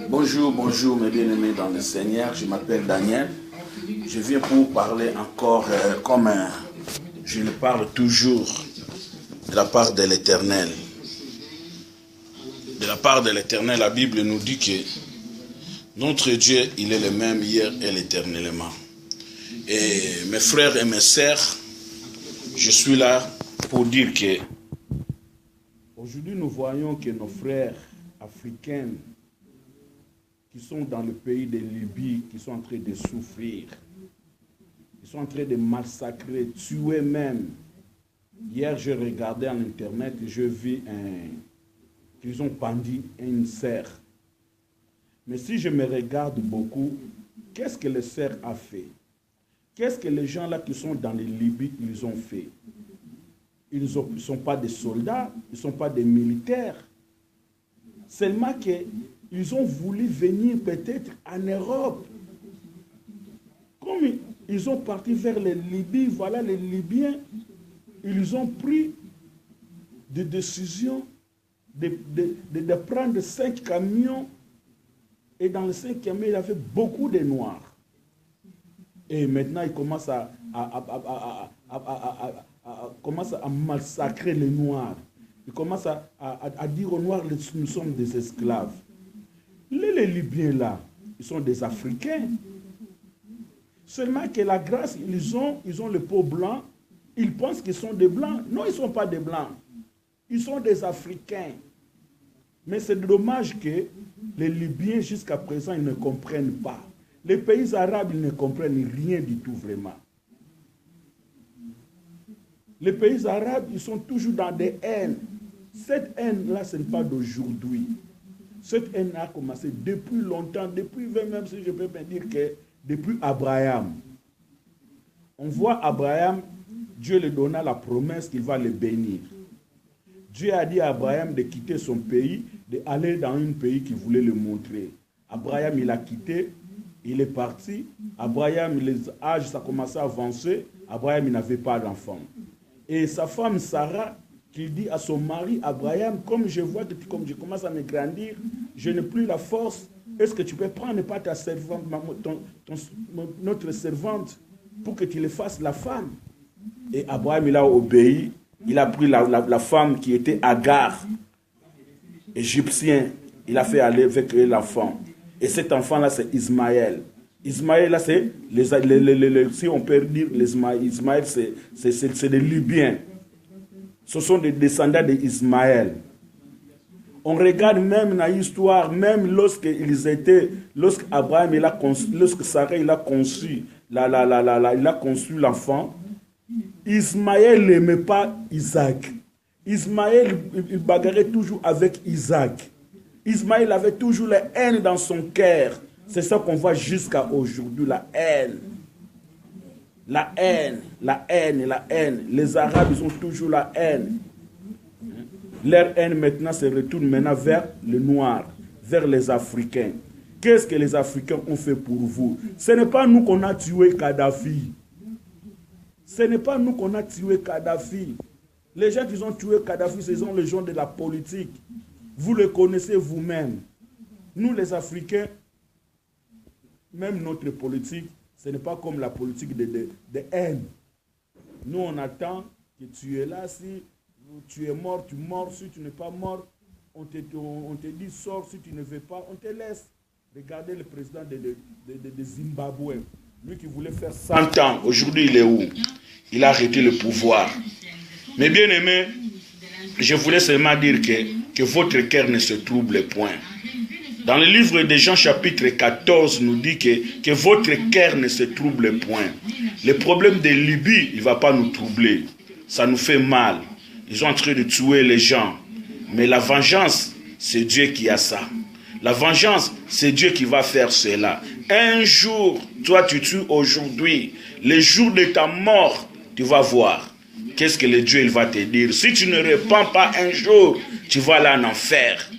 Bonjour, bonjour mes bien-aimés dans le Seigneur, je m'appelle Daniel. Je viens pour vous parler encore je le parle toujours de la part de l'Éternel. De la part de l'Éternel, la Bible nous dit que notre Dieu, il est le même hier et l'éternellement. Et mes frères et mes sœurs, je suis là pour dire que aujourd'hui nous voyons que nos frères africains qui sont dans le pays de Libye, qui sont en train de souffrir, ils sont en train de massacrer, tuer même. Hier, je regardais en internet et je vis qu'ils ont pendu une sœur. Mais si je me regarde beaucoup, qu'est-ce que le sœur a fait? Qu'est-ce que les gens là qui sont dans les Libye, ils ont fait? Ils ne sont pas des soldats, ils ne sont pas des militaires. Seulement qu'ils ont voulu venir peut-être en Europe. Comme ils ont parti vers les Libyes, voilà les Libyens, ils ont pris des décisions de prendre 5 camions. Et dans les 5 camions, il y avait beaucoup de Noirs. Et maintenant, ils commencent à massacrer les Noirs. Ils commencent à dire aux Noirs que nous sommes des esclaves. Les Libyens là, ils sont des Africains. Seulement que la grâce, ils ont le peau blanc, ils pensent qu'ils sont des Blancs. Non, ils ne sont pas des Blancs. Ils sont des Africains. Mais c'est dommage que les Libyens, jusqu'à présent, ils ne comprennent pas. Les pays arabes, ils ne comprennent rien du tout vraiment. Les pays arabes, ils sont toujours dans des haines. Cette haine-là, ce n'est pas d'aujourd'hui. Cette haine a commencé depuis longtemps, même si je peux me dire que depuis Abraham. On voit Abraham, Dieu lui donna la promesse qu'il va le bénir. Dieu a dit à Abraham de quitter son pays, d'aller dans un pays qu'il voulait le montrer. Abraham, il a quitté, il est parti. Abraham, les âges, ça a commencé à avancer. Abraham, il n'avait pas d'enfant. Et sa femme Sarah, qui dit à son mari Abraham, comme je vois que comme je commence à me grandir, je n'ai plus la force. Est-ce que tu peux prendre pas ta servante, notre servante, pour que tu le fasses la femme? Et Abraham, il a obéi. Il a pris la femme qui était Agar, égyptien. Il a fait aller avec l'enfant. Et cet enfant-là, c'est Ismaël. Ismaël, là, c'est, si on peut dire, Ismaël, c'est des Libyens. Ce sont des descendants d'Ismaël. On regarde même dans l'histoire, même lorsque Abraham, lorsque Sarah, il a conçu, il a conçu l'enfant, Ismaël n'aimait pas Isaac. Ismaël, il bagarrait toujours avec Isaac. Ismaël avait toujours la haine dans son cœur. C'est ça qu'on voit jusqu'à aujourd'hui, la haine. La haine, la haine, la haine. Les Arabes, ils ont toujours la haine. Leur haine maintenant se retourne maintenant vers les Noirs, vers les Africains. Qu'est-ce que les Africains ont fait pour vous? Ce n'est pas nous qu'on a tué Kadhafi. Ce n'est pas nous qu'on a tué Kadhafi. Les gens qui ont tué Kadhafi, ce sont les gens de la politique. Vous le connaissez vous-même. Nous, les Africains, même notre politique, ce n'est pas comme la politique de haine. Nous, on attend que tu es là. Si tu es mort, tu mors. Si tu n'es pas mort, on te dit sors. Si tu ne veux pas, on te laisse. Regardez le président de Zimbabwe. Lui qui voulait faire 100 ans. Aujourd'hui, il est où? Il a arrêté le pouvoir. Mais bien aimé, je voulais seulement dire que votre cœur ne se trouble point. Dans le livre de Jean chapitre 14, nous dit que votre cœur ne se trouble point. Le problème de Libye, il ne va pas nous troubler. Ça nous fait mal. Ils sont en train de tuer les gens. Mais la vengeance, c'est Dieu qui a ça. La vengeance, c'est Dieu qui va faire cela. Un jour, toi tu tues aujourd'hui. Le jour de ta mort, tu vas voir. Qu'est-ce que le Dieu il va te dire? Si tu ne répands pas un jour, tu vas aller en enfer.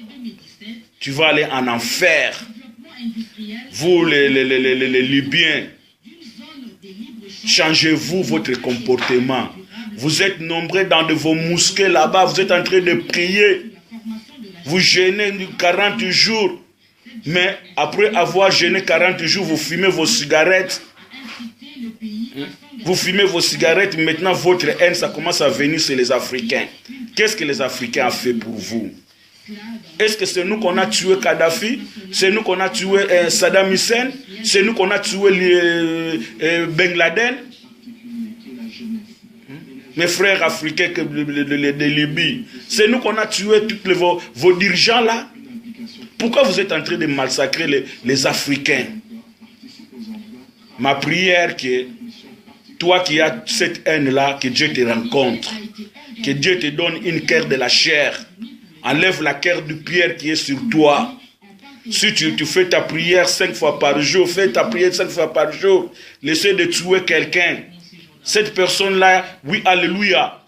Tu vas aller en enfer. Vous, les Libyens, changez-vous votre comportement. Vous êtes nombreux dans de vos mosquées là-bas. Vous êtes en train de prier. Vous jeûnez 40 jours, mais après avoir jeûné 40 jours, vous fumez vos cigarettes. Vous fumez vos cigarettes, maintenant votre haine, ça commence à venir sur les Africains. Qu'est-ce que les Africains ont fait pour vous? Est-ce que c'est nous qu'on a tué Kadhafi? C'est nous qu'on a tué Saddam Hussein? C'est nous qu'on a tué Ben Laden? Mes frères africains de Libye, c'est nous qu'on a tué tous vos dirigeants là. Pourquoi vous êtes en train de massacrer les Africains? Ma prière que toi qui as cette haine là, que Dieu te rencontre, que Dieu te donne une cœur de la chair, enlève la cœur de pierre qui est sur toi. Si tu fais ta prière 5 fois par jour, fais ta prière 5 fois par jour, laissez de tuer quelqu'un. Cette personne-là, oui, alléluia,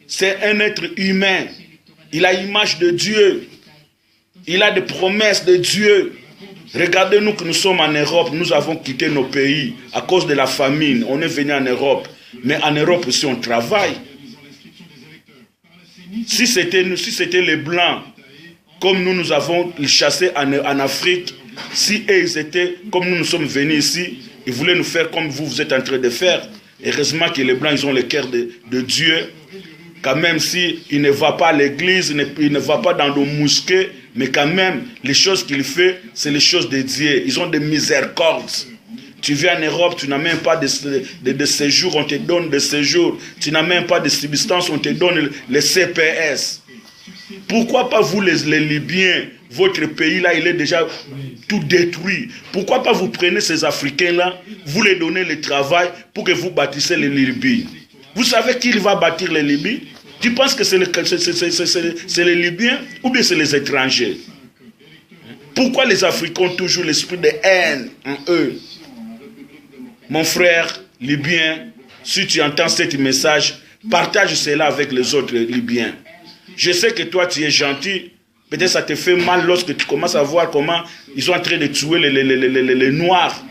c'est un être humain. Il a l'image de Dieu. Il a des promesses de Dieu. Regardez-nous que nous sommes en Europe, nous avons quitté nos pays à cause de la famine. On est venu en Europe. Mais en Europe aussi, on travaille. Si c'était les Blancs, comme nous avons chassé en Afrique, si eux, ils étaient comme nous sommes venus ici, ils voulaient nous faire comme vous êtes en train de faire. Heureusement que les Blancs, ils ont le cœur de Dieu. Quand même, s'il ne va pas à l'église, il ne va pas dans nos mosquées, mais quand même, les choses qu'il fait, c'est les choses de Dieu. Ils ont des miséricordes. Tu viens en Europe, tu n'as même pas de séjour, on te donne des séjours. Tu n'as même pas de subsistance, on te donne les CPS. Pourquoi pas vous, les Libyens, votre pays-là, il est déjà tout détruit. Pourquoi pas vous prenez ces Africains-là, vous les donnez le travail pour que vous bâtissez les Libyens? Vous savez qui va bâtir les Libyens? Tu penses que c'est les Libyens ou bien c'est les étrangers? Pourquoi les Africains ont toujours l'esprit de haine en eux? Mon frère Libyen, si tu entends ce message, partage cela avec les autres Libyens. Je sais que toi tu es gentil, peut-être ça te fait mal lorsque tu commences à voir comment ils sont en train de tuer les Noirs.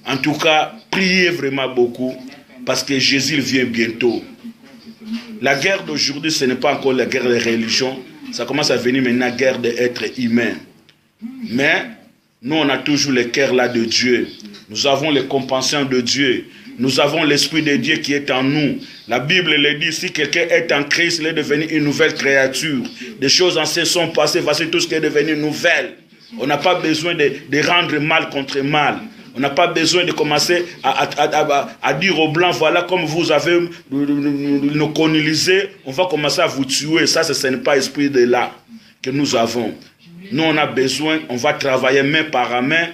En tout cas, priez vraiment beaucoup, parce que Jésus vient bientôt. La guerre d'aujourd'hui, ce n'est pas encore la guerre des religions, ça commence à venir maintenant la guerre des êtres humains. Mais nous, on a toujours le cœur là de Dieu. Nous avons les compassions de Dieu. Nous avons l'Esprit de Dieu qui est en nous. La Bible le dit, si quelqu'un est en Christ, il est devenu une nouvelle créature. Des choses anciennes sont passées, voici tout ce qui est devenu nouvelle. On n'a pas besoin de rendre mal contre mal. On n'a pas besoin de commencer à dire aux Blancs, voilà comme vous avez nous colonisé, on va commencer à vous tuer. Ça, ce n'est pas l'esprit de là que nous avons. Nous, on a besoin, on va travailler main par main.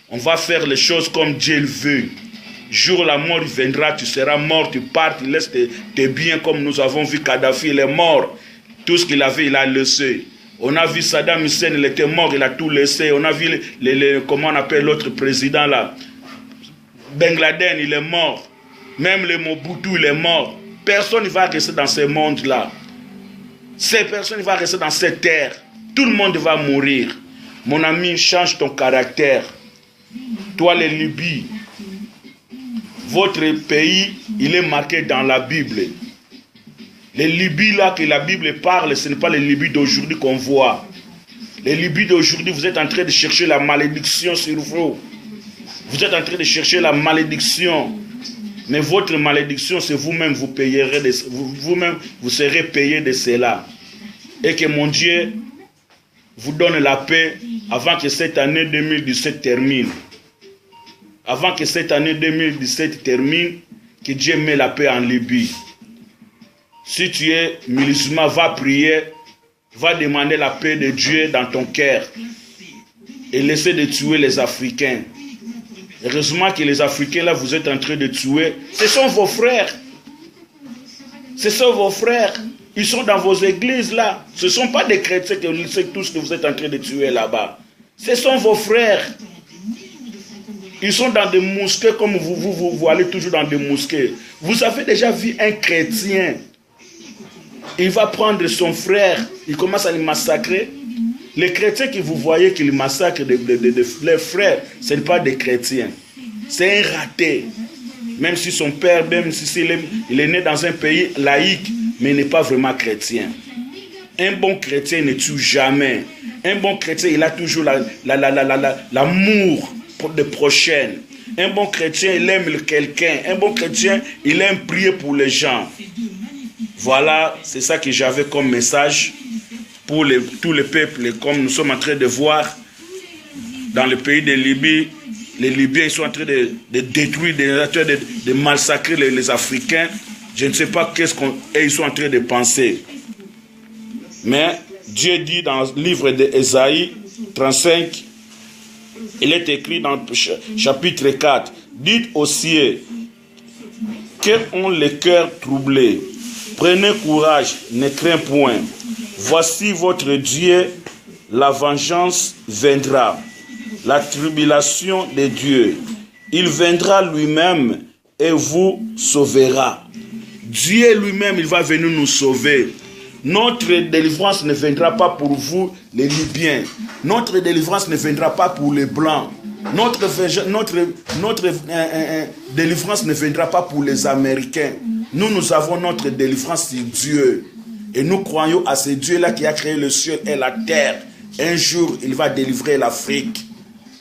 On va faire les choses comme Dieu le veut. Jour la mort viendra, tu seras mort, tu pars, tu laisses tes biens comme nous avons vu Kadhafi, il est mort. Tout ce qu'il avait, il a laissé. On a vu Saddam Hussein, il était mort, il a tout laissé. On a vu, comment on appelle l'autre président là, Ben Laden, il est mort. Même le Mobutu, il est mort. Personne ne va rester dans ce monde-là. Personne ne va rester dans cette terre. Tout le monde va mourir. Mon ami, change ton caractère. Toi, les Libyens, votre pays, il est marqué dans la Bible. Les Libyens là que la Bible parle, ce n'est pas les Libyens d'aujourd'hui qu'on voit. Les Libyens d'aujourd'hui, vous êtes en train de chercher la malédiction sur vous. Vous êtes en train de chercher la malédiction. Mais votre malédiction, c'est vous-même, vous payerez, vous-même, vous serez payé de cela. Et que mon Dieu vous donne la paix avant que cette année 2017 termine. Avant que cette année 2017 termine, que Dieu met la paix en Libye. Si tu es musulman, va prier, va demander la paix de Dieu dans ton cœur et laissez de tuer les Africains. Heureusement que les Africains là, vous êtes en train de tuer, ce sont vos frères. Ce sont vos frères. Ils sont dans vos églises là. Ce ne sont pas des chrétiens que c'est tous que vous êtes en train de tuer là-bas. Ce sont vos frères. Ils sont dans des mosquées comme vous allez toujours dans des mosquées. Vous avez déjà vu un chrétien. Il va prendre son frère. Il commence à le massacrer. Les chrétiens que vous voyez qui massacrent leurs frères, ce n'est pas des chrétiens. C'est un raté. Même si son père, même si il est né dans un pays laïque, mais il n'est pas vraiment chrétien. Un bon chrétien ne tue jamais. Un bon chrétien, il a toujours l'amour de prochain. Un bon chrétien, il aime quelqu'un. Un bon chrétien, il aime prier pour les gens. Voilà, c'est ça que j'avais comme message pour tous les peuples. Comme nous sommes en train de voir dans le pays de Libye, les Libyens sont en train de détruire, de massacrer les Africains. Je ne sais pas qu'est-ce qu'ils sont en train de penser. Mais Dieu dit dans le livre d'Ésaïe 35, il est écrit dans le chapitre 4, dites aux cieux, qu'eux ont le cœur troublé, prenez courage, ne crains point. Voici votre Dieu, la vengeance viendra, la tribulation de Dieu. Il viendra lui-même et vous sauvera. Dieu lui-même, il va venir nous sauver. Notre délivrance ne viendra pas pour vous, les Libyens. Notre délivrance ne viendra pas pour les Blancs. Notre délivrance ne viendra pas pour les Américains. Nous avons notre délivrance sur Dieu. Et nous croyons à ce Dieu-là qui a créé le ciel et la terre. Un jour, il va délivrer l'Afrique.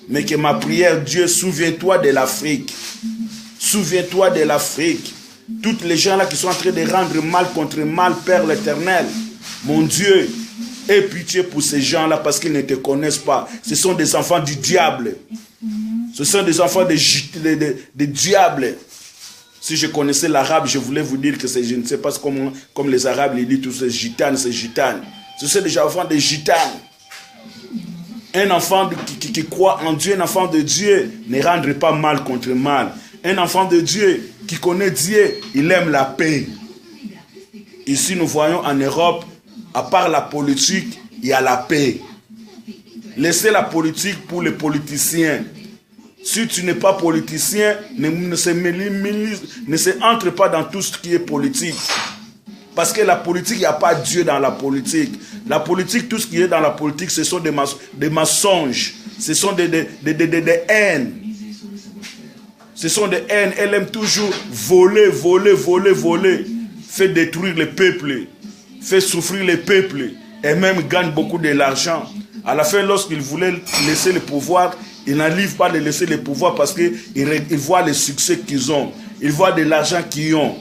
Mais que ma prière, Dieu, souviens-toi de l'Afrique. Souviens-toi de l'Afrique. Toutes les gens là qui sont en train de rendre mal contre mal, Père l'Éternel, mon Dieu, aie pitié pour ces gens-là parce qu'ils ne te connaissent pas. Ce sont des enfants du diable. Ce sont des enfants de diable. Si je connaissais l'arabe, je voulais vous dire que c'est, je ne sais pas comment, comme les arabes les disent, tous ces gitanes, ces gitanes. Ce sont des enfants de gitanes. Un enfant qui croit en Dieu, un enfant de Dieu, ne rendrait pas mal contre mal. Un enfant de Dieu qui connaît Dieu, il aime la paix. Ici, nous voyons en Europe, à part la politique, il y a la paix. Laissez la politique pour les politiciens. Si tu n'es pas politicien, ne se entre pas dans tout ce qui est politique. Parce que la politique, il n'y a pas Dieu dans la politique. La politique, tout ce qui est dans la politique, ce sont des mensonges. Ce sont des haines. Ce sont des haines. Elle aime toujours voler, voler, voler, voler. Fait détruire les peuples. Fait souffrir les peuples. Et même gagne beaucoup de l'argent. À la fin, lorsqu'il voulait laisser le pouvoir, il n'arrive pas à laisser le pouvoir parce qu'il voit le succès qu'ils ont. Il voit de l'argent qu'ils ont.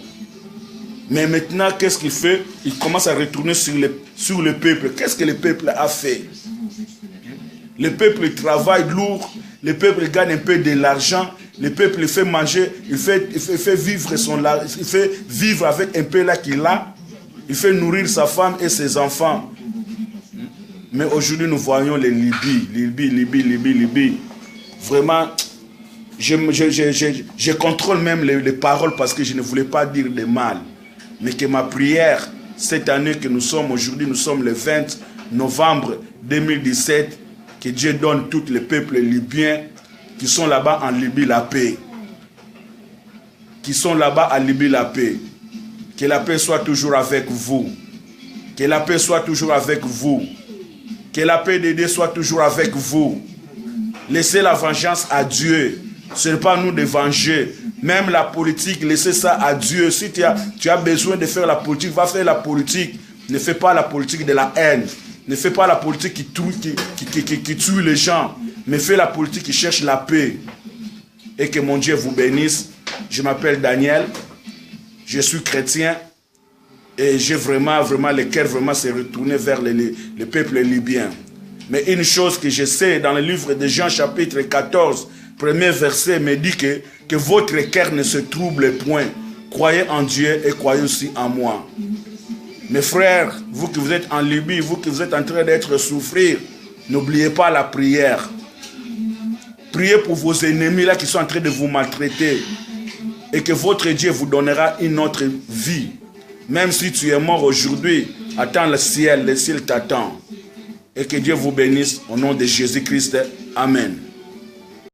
Mais maintenant, qu'est-ce qu'il fait? Il commence à retourner sur le peuple. Qu'est-ce que le peuple a fait? Le peuple travaille lourd. Le peuple gagne un peu de l'argent. Le peuple fait manger. Il fait vivre avec un peu là qu'il a. Il fait nourrir sa femme et ses enfants. Mais aujourd'hui, nous voyons les Libye. Vraiment, je contrôle même les paroles parce que je ne voulais pas dire de mal. Mais que ma prière, cette année que nous sommes aujourd'hui, nous sommes le 20 novembre 2017, que Dieu donne tous les peuples libyens qui sont là-bas en Libye la paix. Qui sont là-bas en Libye la paix. Que la paix soit toujours avec vous. Que la paix soit toujours avec vous. Que la paix de Dieu soit toujours avec vous. Laissez la vengeance à Dieu. Ce n'est pas nous de venger. Même la politique, laissez ça à Dieu. Si tu as besoin de faire la politique, va faire la politique. Ne fais pas la politique de la haine. Ne fais pas la politique qui tue les gens. Mais fais la politique qui cherche la paix. Et que mon Dieu vous bénisse. Je m'appelle Daniel. Je suis chrétien. Et j'ai vraiment le cœur s'est retourné vers le peuple libyen. Mais une chose que je sais, dans le livre de Jean chapitre 14, premier verset, me dit que votre cœur ne se trouble point. Croyez en Dieu et croyez aussi en moi. Mes frères, vous qui vous êtes en Libye, vous qui vous êtes en train d'être souffrir, n'oubliez pas la prière. Priez pour vos ennemis là qui sont en train de vous maltraiter. Et que votre Dieu vous donnera une autre vie. Même si tu es mort aujourd'hui, attends le ciel t'attend. Et que Dieu vous bénisse au nom de Jésus-Christ. Amen.